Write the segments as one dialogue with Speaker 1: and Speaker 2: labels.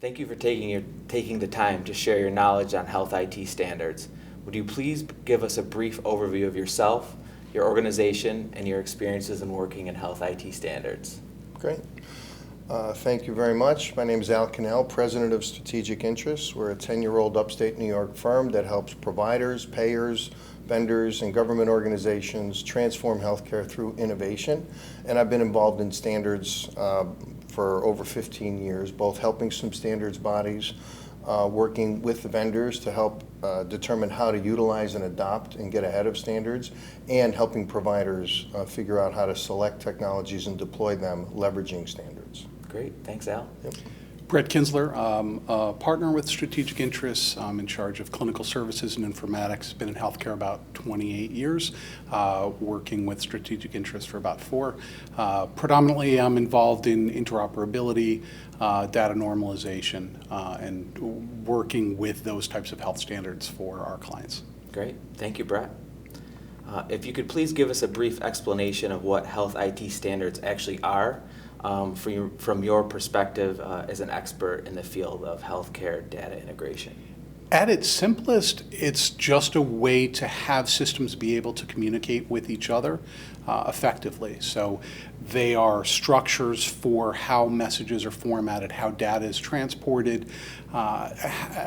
Speaker 1: Thank you for taking the time to share your knowledge on health IT standards. Would you please give us a brief overview of yourself, your organization, and your experiences in working in health IT standards?
Speaker 2: Great. Thank you very much. My name is Al Cannell, President of Strategic Interests. We're a 10-year-old upstate New York firm that helps providers, payers, vendors, and government organizations transform healthcare through innovation. And I've been involved in standards for over 15 years, both helping some standards bodies, working with the vendors to help determine how to utilize and adopt and get ahead of standards, and helping providers figure out how to select technologies and deploy them leveraging standards.
Speaker 1: Great. Thanks, Al.
Speaker 2: Yep.
Speaker 3: Brett Kinsler, a partner with Strategic Interests. I'm in charge of clinical services and informatics. Been in healthcare about 28 years, working with Strategic Interests for about 4. Predominantly, I'm involved in interoperability, data normalization, and working with those types of health standards for our clients.
Speaker 1: Great. Thank you, Brett. If you could please give us a brief explanation of what health IT standards actually are, from your perspective as an expert in the field of healthcare data integration.
Speaker 3: At its simplest, it's just a way to have systems be able to communicate with each other effectively. So they are structures for how messages are formatted, how data is transported,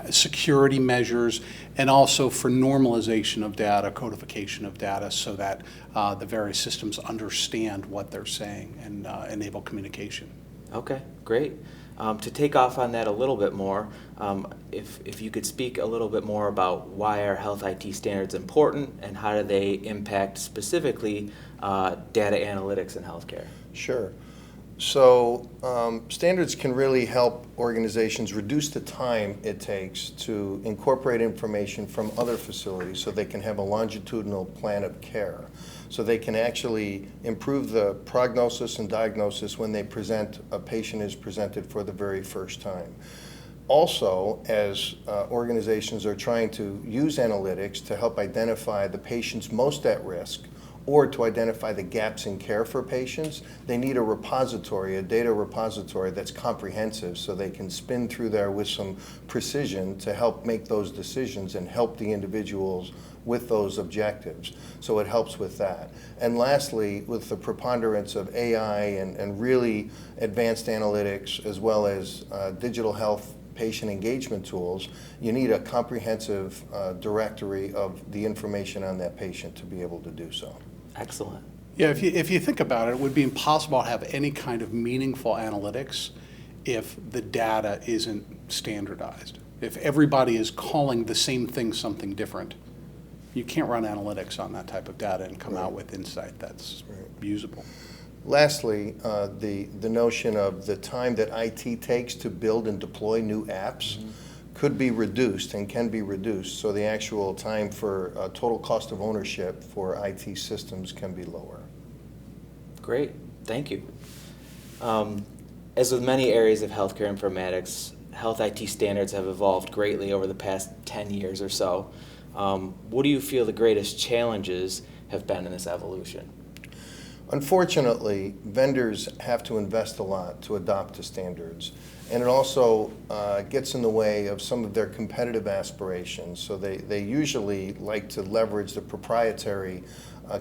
Speaker 3: security measures, and also for normalization of data, codification of data, so that the various systems understand what they're saying and enable communication.
Speaker 1: Okay, great. To take off on that a little bit more, if you could speak a little bit more about why are health IT standards important and how do they impact specifically data analytics in healthcare?
Speaker 2: Sure. So standards can really help organizations reduce the time it takes to incorporate information from other facilities so they can have a longitudinal plan of care. So they can actually improve the prognosis and diagnosis when a patient is presented for the very first time. Also, as organizations are trying to use analytics to help identify the patients most at risk, or to identify the gaps in care for patients, they need a repository, a data repository that's comprehensive so they can spin through there with some precision to help make those decisions and help the individuals with those objectives. So it helps with that. And lastly, with the preponderance of AI and really advanced analytics, as well as digital health patient engagement tools, you need a comprehensive directory of the information on that patient to be able to do so.
Speaker 1: Excellent.
Speaker 3: Yeah, if you think about it, it would be impossible to have any kind of meaningful analytics if the data isn't standardized. If everybody is calling the same thing something different, you can't run analytics on that type of data and come out with insight that's usable.
Speaker 2: Lastly, the notion of the time that IT takes to build and deploy new apps could be reduced and can be reduced, so the actual time for total cost of ownership for IT systems can be lower.
Speaker 1: Great, thank you. As with many areas of healthcare informatics, health IT standards have evolved greatly over the past 10 years or so. What do you feel the greatest challenges have been in this evolution?
Speaker 2: Unfortunately, vendors have to invest a lot to adopt to standards, and it also gets in the way of some of their competitive aspirations. So they usually like to leverage the proprietary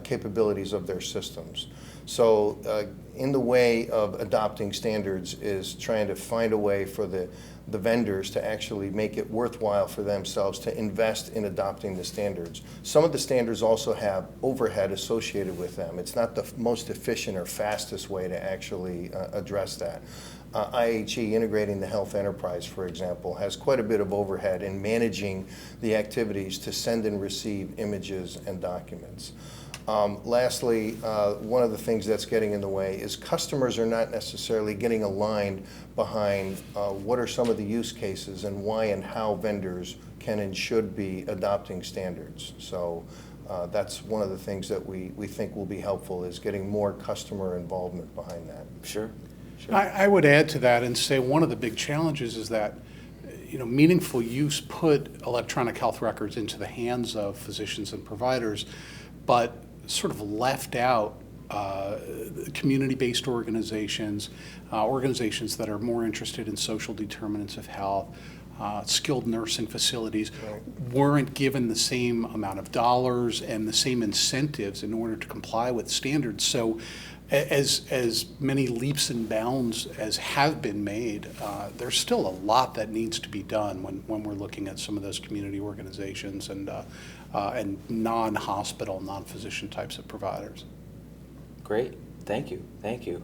Speaker 2: capabilities of their systems. So in the way of adopting standards is trying to find a way for the vendors to actually make it worthwhile for themselves to invest in adopting the standards. Some of the standards also have overhead associated with them. It's not the most efficient or fastest way to actually address that. IHE, integrating the health enterprise, for example, has quite a bit of overhead in managing the activities to send and receive images and documents. Lastly, one of the things that's getting in the way is customers are not necessarily getting aligned behind what are some of the use cases and why and how vendors can and should be adopting standards. So that's one of the things that we think will be helpful, is getting more customer involvement behind that.
Speaker 1: Sure.
Speaker 3: I would add to that and say one of the big challenges is that meaningful use put electronic health records into the hands of physicians and providers, but sort of left out community-based organizations, organizations that are more interested in social determinants of health, skilled nursing facilities, weren't given the same amount of dollars and the same incentives in order to comply with standards. So as many leaps and bounds as have been made, there's still a lot that needs to be done when we're looking at some of those community organizations and non-hospital, non-physician types of providers.
Speaker 1: Great, thank you, thank you.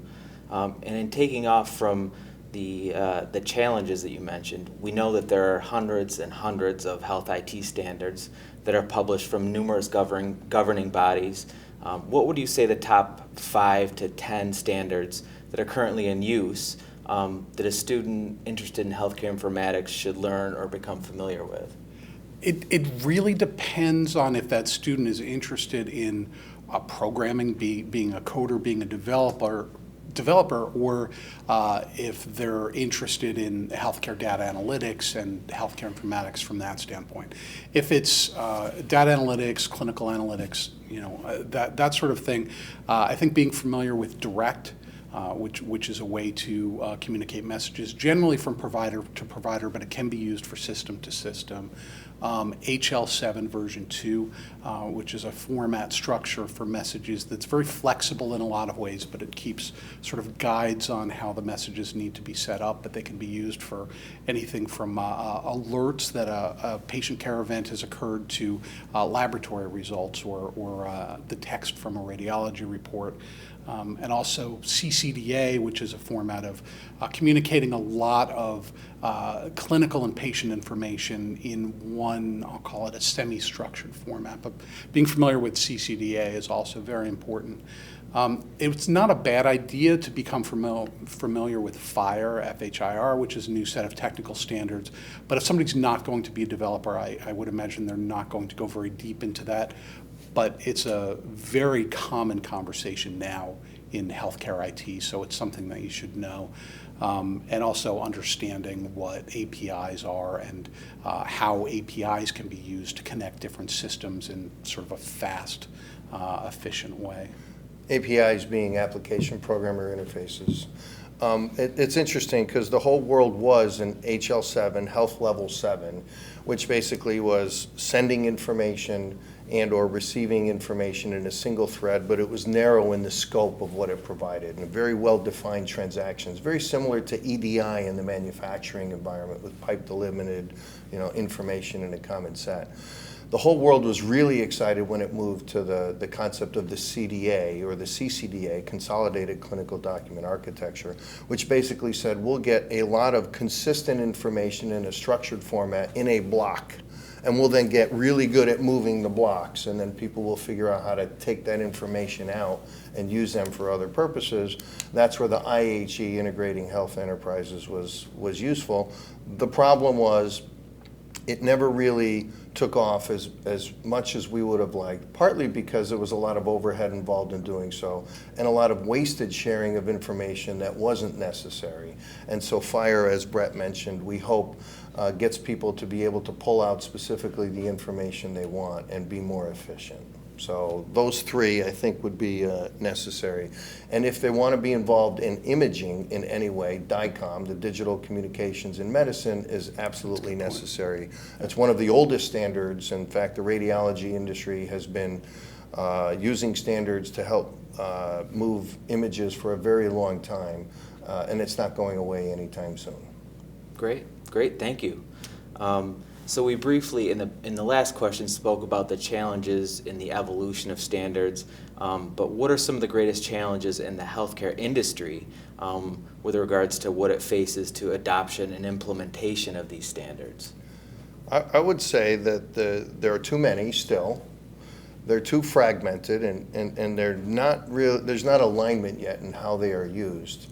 Speaker 1: And in taking off from the challenges that you mentioned, we know that there are hundreds and hundreds of health IT standards that are published from numerous governing bodies. What would you say the top 5 to 10 standards that are currently in use that a student interested in healthcare informatics should learn or become familiar with?
Speaker 3: It really depends on if that student is interested in programming, being a coder, being a developer, or if they're interested in healthcare data analytics and healthcare informatics from that standpoint. If it's data analytics, clinical analytics, that sort of thing, I think being familiar with Direct, which is a way to communicate messages, generally from provider to provider, but it can be used for system to system. HL7 version 2, which is a format structure for messages that's very flexible in a lot of ways, but it keeps sort of guides on how the messages need to be set up, but they can be used for anything from alerts that a patient care event has occurred to laboratory results or the text from a radiology report. And also CCDA, which is a format of communicating a lot of clinical and patient information in one, I'll call it a semi-structured format. But being familiar with CCDA is also very important. It's not a bad idea to become familiar with FHIR, F-H-I-R, which is a new set of technical standards. But if somebody's not going to be a developer, I would imagine they're not going to go very deep into that. But it's a very common conversation now in healthcare IT, so it's something that you should know. And also understanding what APIs are and how APIs can be used to connect different systems in sort of a fast, efficient way.
Speaker 2: APIs being application programmer interfaces. It's interesting because the whole world was in HL7, Health Level 7, which basically was sending information and or receiving information in a single thread, but it was narrow in the scope of what it provided and very well-defined transactions, very similar to EDI in the manufacturing environment with pipe delimited, information in a common set. The whole world was really excited when it moved to the concept of the CDA or the CCDA, Consolidated Clinical Document Architecture, which basically said we'll get a lot of consistent information in a structured format in a block. And we'll then get really good at moving the blocks, and then people will figure out how to take that information out and use them for other purposes. That's where the IHE, Integrating Health Enterprises, was useful. The problem was it never really took off as much as we would have liked, partly because there was a lot of overhead involved in doing so, and a lot of wasted sharing of information that wasn't necessary. And so FHIR, as Brett mentioned, we hope gets people to be able to pull out specifically the information they want and be more efficient. So those three, I think, would be necessary. And if they want to be involved in imaging in any way, DICOM, the Digital Communications in Medicine, is absolutely necessary. It's one of the oldest standards. In fact, the radiology industry has been using standards to help move images for a very long time, and it's not going away anytime soon.
Speaker 1: Great, thank you. So we briefly, in the last question, spoke about the challenges in the evolution of standards, but what are some of the greatest challenges in the healthcare industry with regards to what it faces to adoption and implementation of these standards?
Speaker 2: I would say that there are too many still. They're too fragmented, and they're not there's not alignment yet in how they are used.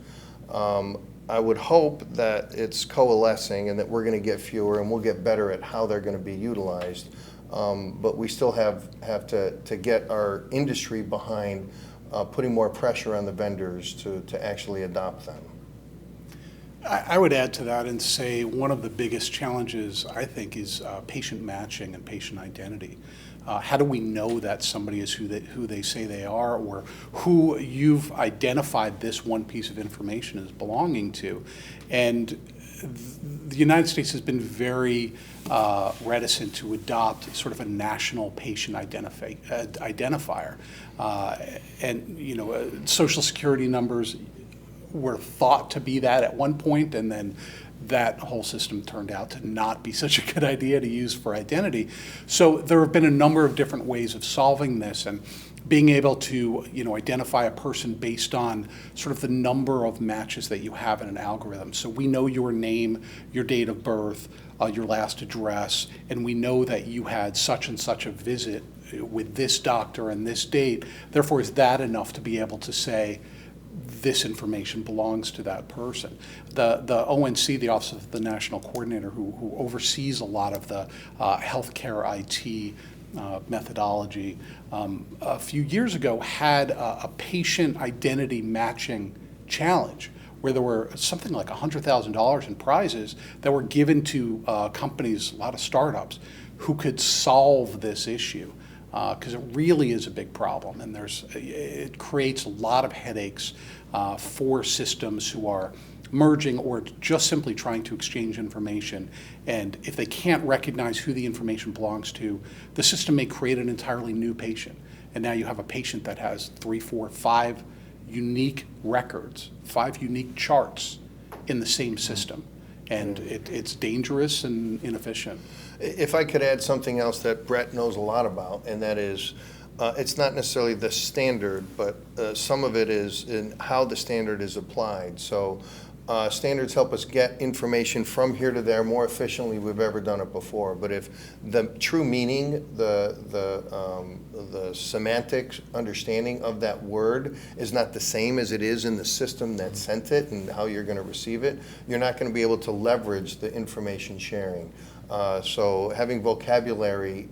Speaker 2: I would hope that it's coalescing and that we're going to get fewer and we'll get better at how they're going to be utilized. But we still have to get our industry behind putting more pressure on the vendors to actually adopt them.
Speaker 3: I would add to that and say one of the biggest challenges, I think, is patient matching and patient identity. How do we know that somebody is who they say they are, or who you've identified this one piece of information as belonging to? And the United States has been very reticent to adopt sort of a national patient identifier. Social security numbers were thought to be that at one point, and then that whole system turned out to not be such a good idea to use for identity. So there have been a number of different ways of solving this, and being able to identify a person based on sort of the number of matches that you have in an algorithm. So we know your name, your date of birth, your last address, and we know that you had such and such a visit with this doctor and this date. Therefore, is that enough to be able to say this information belongs to that person? The ONC, the Office of the National Coordinator, who oversees a lot of the healthcare IT methodology, a few years ago had a patient identity matching challenge where there were something like $100,000 in prizes that were given to companies, a lot of startups, who could solve this issue. Because it really is a big problem, and it creates a lot of headaches for systems who are merging or just simply trying to exchange information. And if they can't recognize who the information belongs to, the system may create an entirely new patient. And now you have a patient that has 3, 4, 5 unique records, 5 unique charts in the same system. And it's dangerous and inefficient.
Speaker 2: If I could add something else that Brett knows a lot about, and that is, it's not necessarily the standard, but some of it is in how the standard is applied. So standards help us get information from here to there more efficiently than we've ever done it before. But if the true meaning, the semantics understanding of that word is not the same as it is in the system that sent it and how you're going to receive it, you're not going to be able to leverage the information sharing. So having vocabulary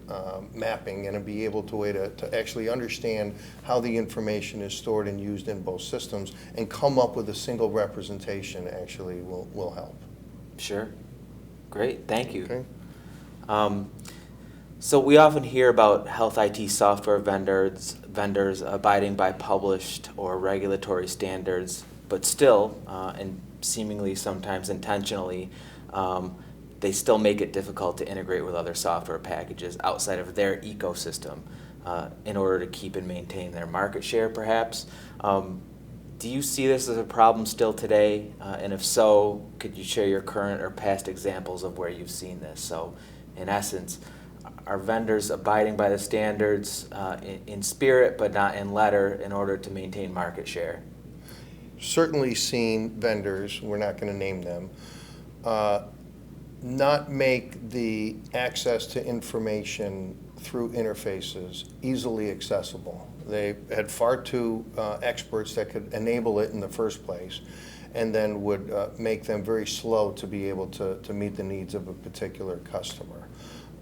Speaker 2: mapping and be able to actually understand how the information is stored and used in both systems and come up with a single representation actually will help.
Speaker 1: Sure. Great. Thank you.
Speaker 2: Okay.
Speaker 1: So we often hear about health IT software vendors abiding by published or regulatory standards, but still, and seemingly sometimes intentionally, they still make it difficult to integrate with other software packages outside of their ecosystem in order to keep and maintain their market share, perhaps. Do you see this as a problem still today? And if so, could you share your current or past examples of where you've seen this? So, in essence, are vendors abiding by the standards in spirit but not in letter in order to maintain market share?
Speaker 2: Certainly seen vendors, we're not going to name them, not make the access to information through interfaces easily accessible. They had far too experts that could enable it in the first place, and then would make them very slow to be able to meet the needs of a particular customer.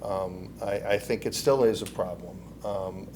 Speaker 2: I think it still is a problem,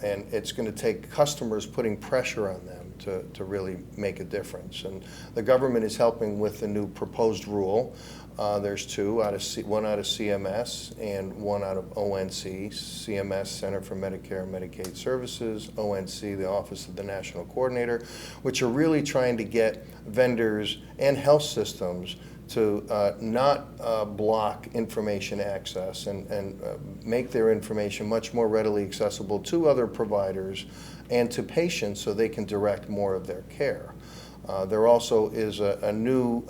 Speaker 2: and it's going to take customers putting pressure on them to really make a difference. And the government is helping with the new proposed rule. There's two, one out of CMS and one out of ONC. CMS, Center for Medicare and Medicaid Services, ONC, the Office of the National Coordinator, which are really trying to get vendors and health systems to not block information access and make their information much more readily accessible to other providers and to patients so they can direct more of their care. There also is a new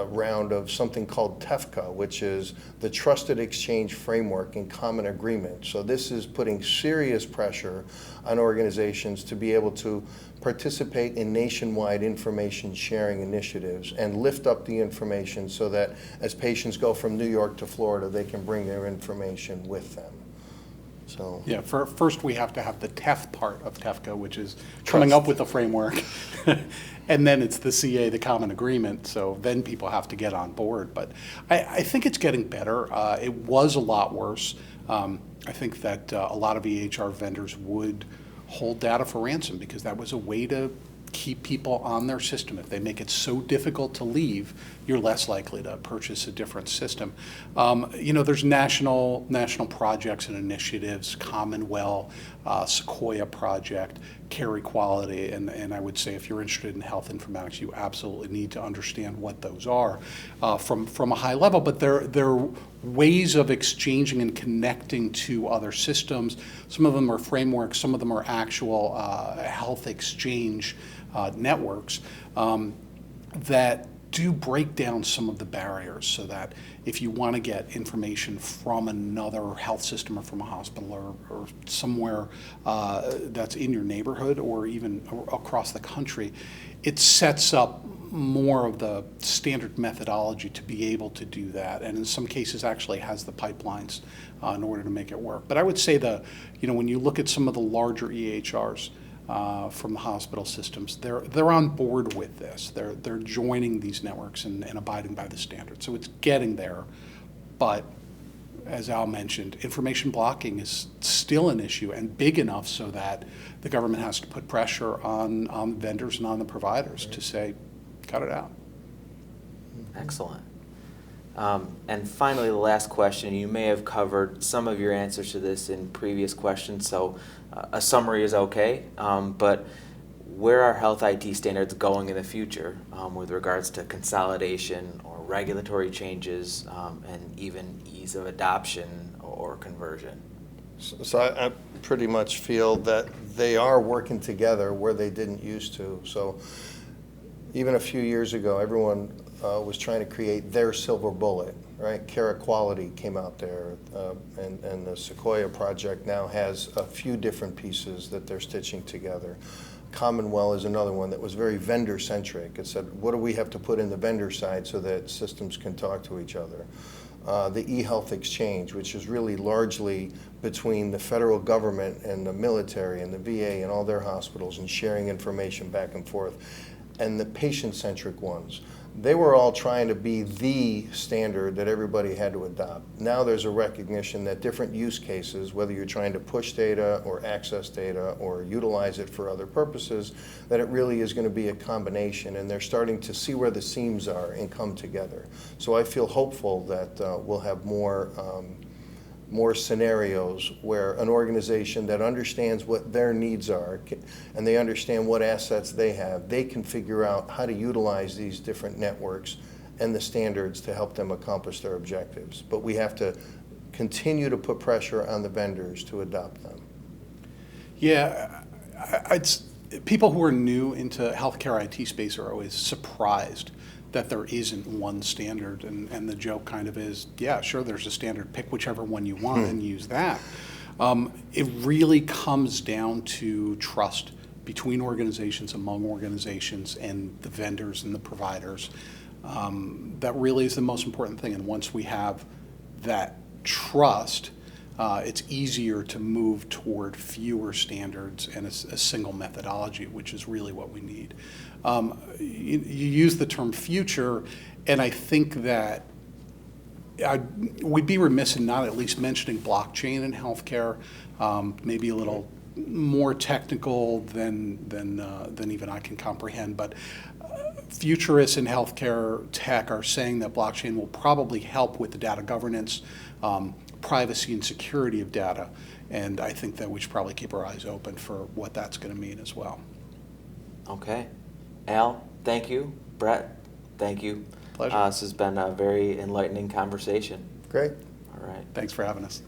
Speaker 2: round of something called TEFCA, which is the Trusted Exchange Framework and Common Agreement. So this is putting serious pressure on organizations to be able to participate in nationwide information sharing initiatives and lift up the information so that as patients go from New York to Florida, they can bring their information with them. So
Speaker 3: yeah, first we have to have the TEF part of TEFCA, which is coming up with the framework, and then it's the CA, the Common Agreement, so then people have to get on board. But I think it's getting better. It was a lot worse. I think that a lot of EHR vendors would hold data for ransom because that was a way to keep people on their system. If they make it so difficult to leave, you're less likely to purchase a different system. There's national projects and initiatives, Commonwealth, Sequoia Project, Care Equality, and I would say if you're interested in health informatics, you absolutely need to understand what those are from a high level. But they're ways of exchanging and connecting to other systems. Some of them are frameworks, some of them are actual health exchange networks that do break down some of the barriers, so that if you want to get information from another health system or from a hospital or somewhere that's in your neighborhood or even across the country, it sets up more of the standard methodology to be able to do that, and in some cases actually has the pipelines in order to make it work. But I would say when you look at some of the larger EHRs from the hospital systems, they're on board with this. They're joining these networks and abiding by the standards. So it's getting there, but as Al mentioned, information blocking is still an issue, and big enough so that the government has to put pressure on vendors and on the providers to say, cut it out.
Speaker 1: Excellent. And finally, the last question. You may have covered some of your answers to this in previous questions, so a summary is okay. But where are health IT standards going in the future with regards to consolidation or regulatory changes and even ease of adoption or conversion?
Speaker 2: So I pretty much feel that they are working together where they didn't used to. So even a few years ago, everyone was trying to create their silver bullet, right? Care Equality came out there, and the Sequoia Project now has a few different pieces that they're stitching together. Commonwealth is another one that was very vendor-centric. It said, what do we have to put in the vendor side so that systems can talk to each other? The eHealth Exchange, which is really largely between the federal government and the military and the VA and all their hospitals, and sharing information back and forth. And the patient-centric ones. They were all trying to be the standard that everybody had to adopt. Now there's a recognition that different use cases, whether you're trying to push data or access data or utilize it for other purposes, that it really is going to be a combination, and they're starting to see where the seams are and come together. So I feel hopeful that we'll have more scenarios where an organization that understands what their needs are and they understand what assets they have, they can figure out how to utilize these different networks and the standards to help them accomplish their objectives. But we have to continue to put pressure on the vendors to adopt them.
Speaker 3: Yeah, people who are new into healthcare IT space are always surprised that there isn't one standard, and the joke kind of is, yeah, sure, there's a standard, pick whichever one you want and use that. It really comes down to trust between organizations, among organizations, and the vendors and the providers. That really is the most important thing, and once we have that trust, it's easier to move toward fewer standards and a single methodology, which is really what we need. You use the term future, and I think that we'd be remiss in not at least mentioning blockchain in healthcare, maybe a little more technical than even I can comprehend, but futurists in healthcare tech are saying that blockchain will probably help with the data governance, privacy and security of data, and I think that we should probably keep our eyes open for what that's going to mean as well.
Speaker 1: Okay. Al, thank you. Brett, thank you.
Speaker 3: Pleasure.
Speaker 1: This has been a very enlightening conversation.
Speaker 2: Great.
Speaker 1: All right.
Speaker 3: Thanks for having us.